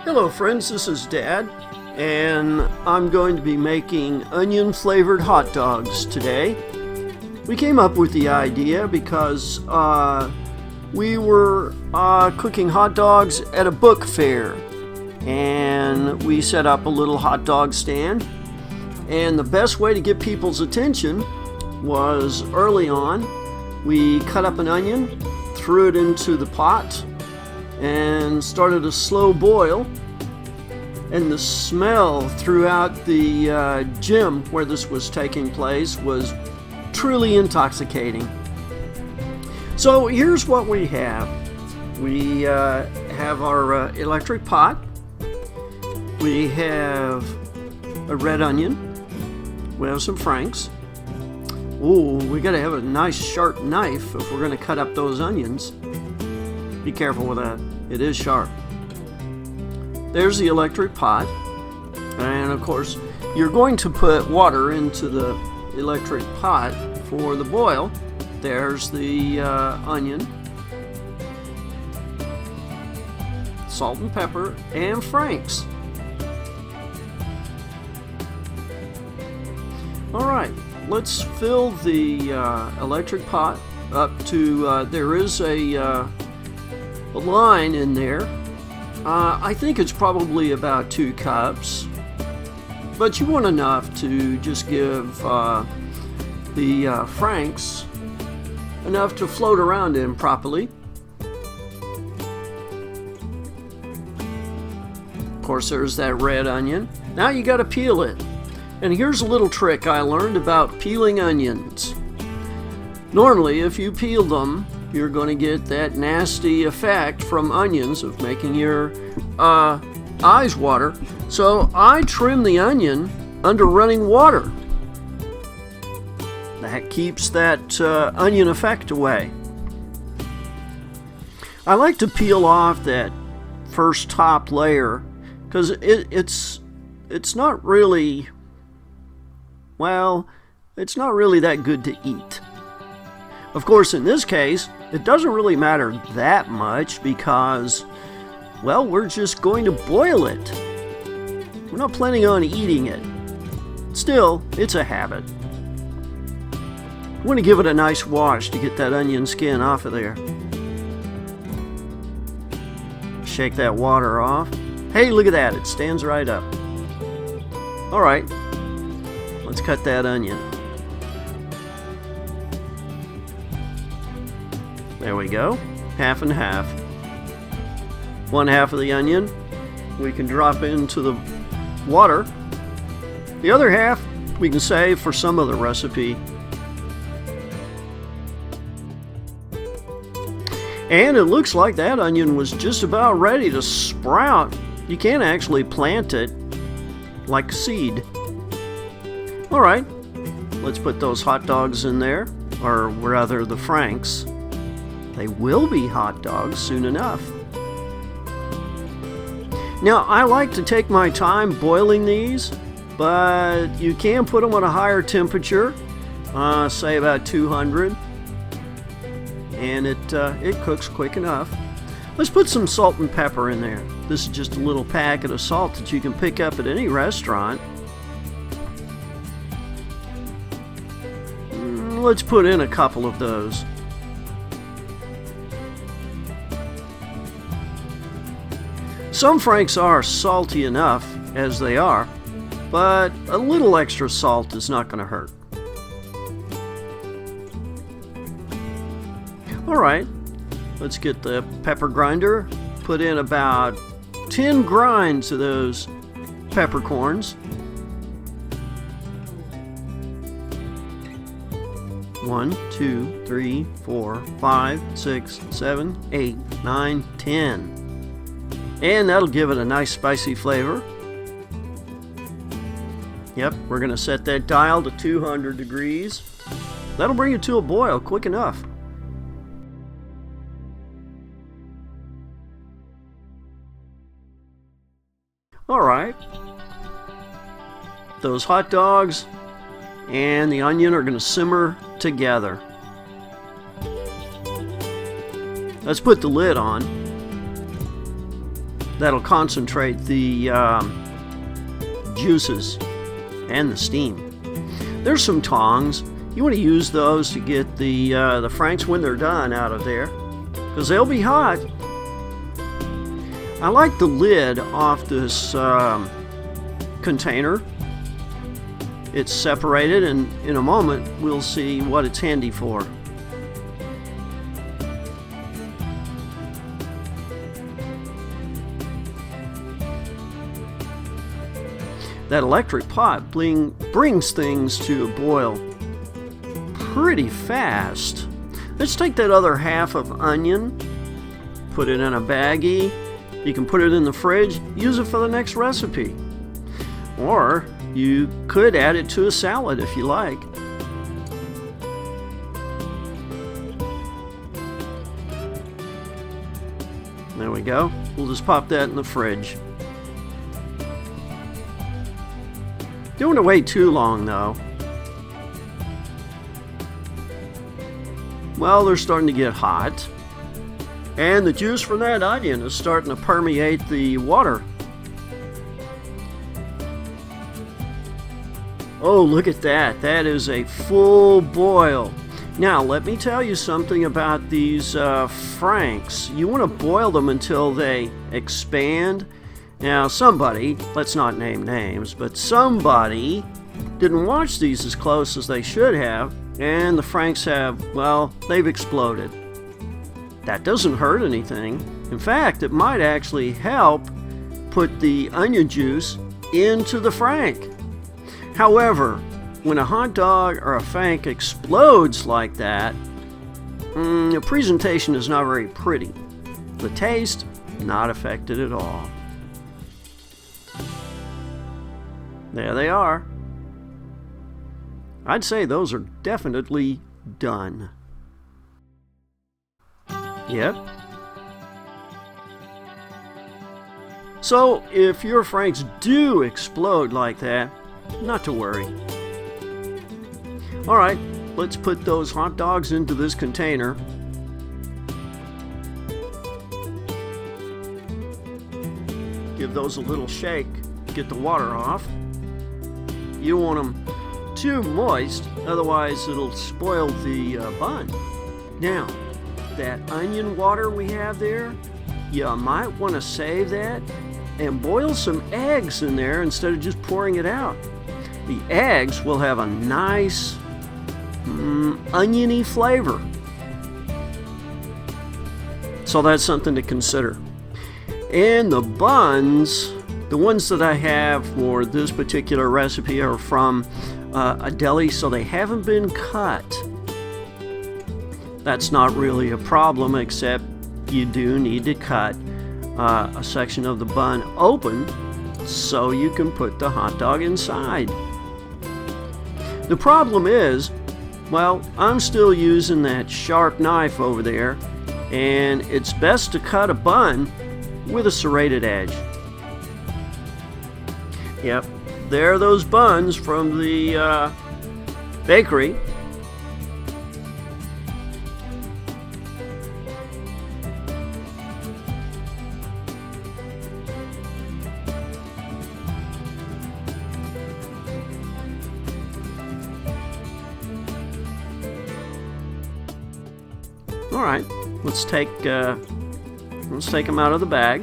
Hello friends, this is Dad, and I'm going to be making onion flavored hot dogs today. We came up with the idea because we were cooking hot dogs at a book fair, and we set up a little hot dog stand, and the best way to get people's attention was early on. We cut up an onion, threw it into the pot, and started a slow boil, and the smell throughout the gym where this was taking place was truly intoxicating. So here's what we have. We have our electric pot. We have a red onion. We have some Franks. Ooh, we gotta have a nice sharp knife if we're gonna cut up those onions. Be careful with that. It is sharp. There's the electric pot. And of course, you're going to put water into the electric pot for the boil. There's the onion, salt and pepper, and Franks. All right, let's fill the electric pot up to, there is a line in there. I think it's probably about 2 cups, but you want enough to just give the Franks enough to float around in properly. Of course, there's that red onion. Now you got to peel it. And here's a little trick I learned about peeling onions. Normally, if you peel them, you're going to get that nasty effect from onions of making your eyes water. So I trim the onion under running water. That keeps that onion effect away. I like to peel off that first top layer because it's not really, well, it's not really that good to eat. Of course, in this case, it doesn't really matter that much because, well, we're just going to boil it. We're not planning on eating it. Still, it's a habit. I want to give it a nice wash to get that onion skin off of there. Shake that water off. Hey, look at that, it stands right up. All right, let's cut that onion. There we go, half and half. One half of the onion we can drop into the water. The other half we can save for some other recipe. And it looks like that onion was just about ready to sprout. You can actually plant it like seed. All right, let's put those hot dogs in there, or rather the Franks. They will be hot dogs soon enough. Now, I like to take my time boiling these, but you can put them at a higher temperature, say about 200. And it cooks quick enough. Let's put some salt and pepper in there. This is just a little packet of salt that you can pick up at any restaurant. Let's put in a couple of those. Some Franks are salty enough as they are, but a little extra salt is not going to hurt. Alright, let's get the pepper grinder, put in about 10 grinds of those peppercorns. 1, 2, 3, 4, 5, 6, 7, 8, 9, 10. And that'll give it a nice spicy flavor. Yep, we're going to set that dial to 200 degrees. That'll bring it to a boil quick enough. Alright, those hot dogs and the onion are going to simmer together. Let's put the lid on. That'll concentrate the juices and the steam. There's some tongs. You want to use those to get the franks when they're done out of there, because they'll be hot. I like the lid off this container. It's separated, and in a moment we'll see what it's handy for. That electric pot brings things to a boil pretty fast. Let's take that other half of onion, put it in a baggie. You can put it in the fridge, use it for the next recipe. Or you could add it to a salad if you like. There we go. We'll just pop that in the fridge. Don't want to wait too long though. Well, they're starting to get hot, and the juice from that onion is starting to permeate the water. Oh, look at that. That is a full boil. Now, let me tell you something about these franks. You want to boil them until they expand. Now, somebody, let's not name names, but somebody didn't watch these as close as they should have, and the franks have, well, they've exploded. That doesn't hurt anything. In fact, it might actually help put the onion juice into the frank. However, when a hot dog or a frank explodes like that, the presentation is not very pretty. The taste, not affected at all. There they are. I'd say those are definitely done. Yep. So, if your franks do explode like that, not to worry. Alright, let's put those hot dogs into this container. Give those a little shake, get the water off. You don't want them too moist, otherwise it'll spoil the bun. Now, that onion water we have there, you might want to save that and boil some eggs in there instead of just pouring it out. The eggs will have a nice oniony flavor. So that's something to consider. And the buns, the ones that I have for this particular recipe are from a deli, so they haven't been cut. That's not really a problem, except you do need to cut a section of the bun open so you can put the hot dog inside. The problem is, well, I'm still using that sharp knife over there, and it's best to cut a bun with a serrated edge. Yep, there are those buns from the bakery. All right, let's take them out of the bag.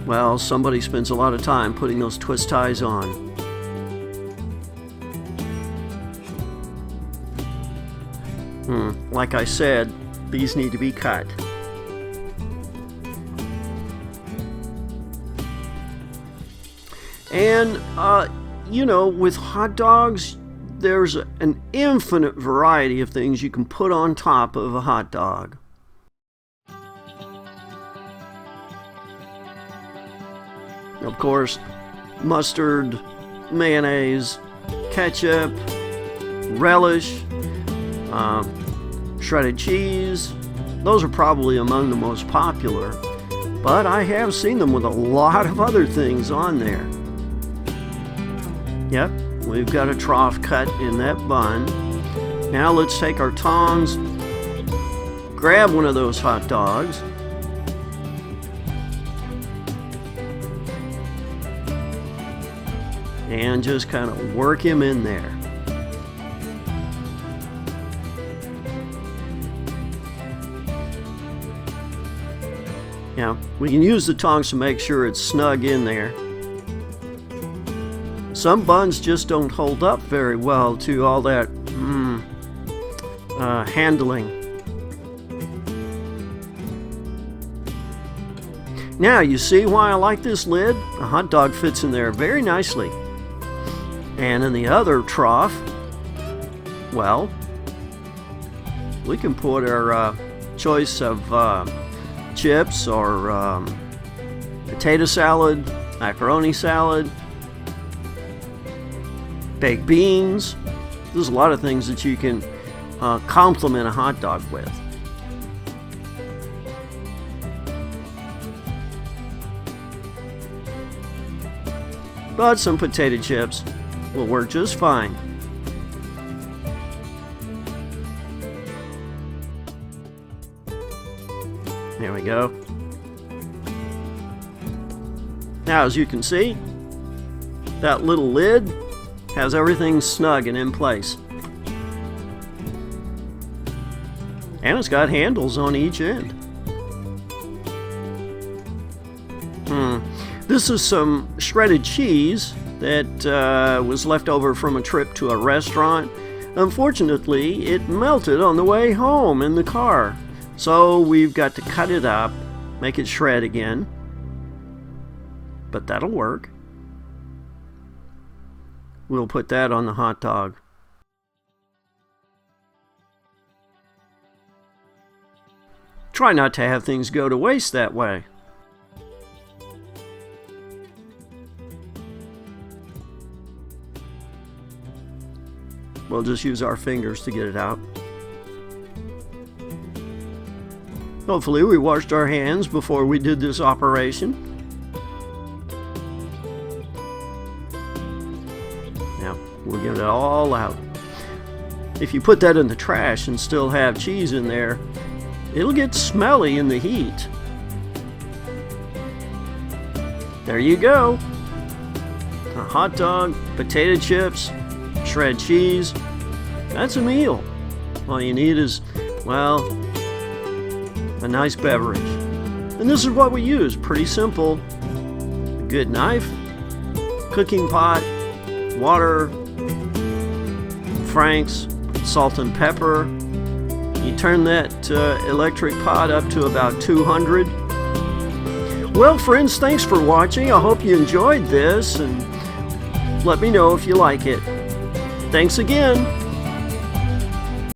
Well, somebody spends a lot of time putting those twist ties on. Like I said, these need to be cut. And, you know, with hot dogs, there's an infinite variety of things you can put on top of a hot dog. Of course, mustard, mayonnaise, ketchup, relish, shredded cheese. Those are probably among the most popular, but I have seen them with a lot of other things on there. Yep, We've got a trough cut in that bun. Now let's take our tongs, grab one of those hot dogs, and just kind of work him in there. Now, we can use the tongs to make sure it's snug in there. Some buns just don't hold up very well to all that handling. Now, you see why I like this lid? A hot dog fits in there very nicely. And in the other trough, well, we can put our choice of chips or potato salad, macaroni salad, baked beans. There's a lot of things that you can complement a hot dog with. But some potato chips will work just fine. There we go. Now, as you can see, that little lid has everything snug and in place. And it's got handles on each end. This is some shredded cheese that was left over from a trip to a restaurant. Unfortunately, it melted on the way home in the car. So we've got to cut it up, make it shred again. But that'll work. We'll put that on the hot dog. Try not to have things go to waste that way. We'll just use our fingers to get it out. Hopefully we washed our hands before we did this operation. Now, we'll get it all out. If you put that in the trash and still have cheese in there, it'll get smelly in the heat. There you go. A hot dog, potato chips, shredded cheese. That's a meal. All you need is, well, a nice beverage. And this is what we use. Pretty simple. A good knife, cooking pot, water, Frank's, salt and pepper. You turn that electric pot up to about 200. Well, friends, thanks for watching. I hope you enjoyed this, and let me know if you like it. Thanks again.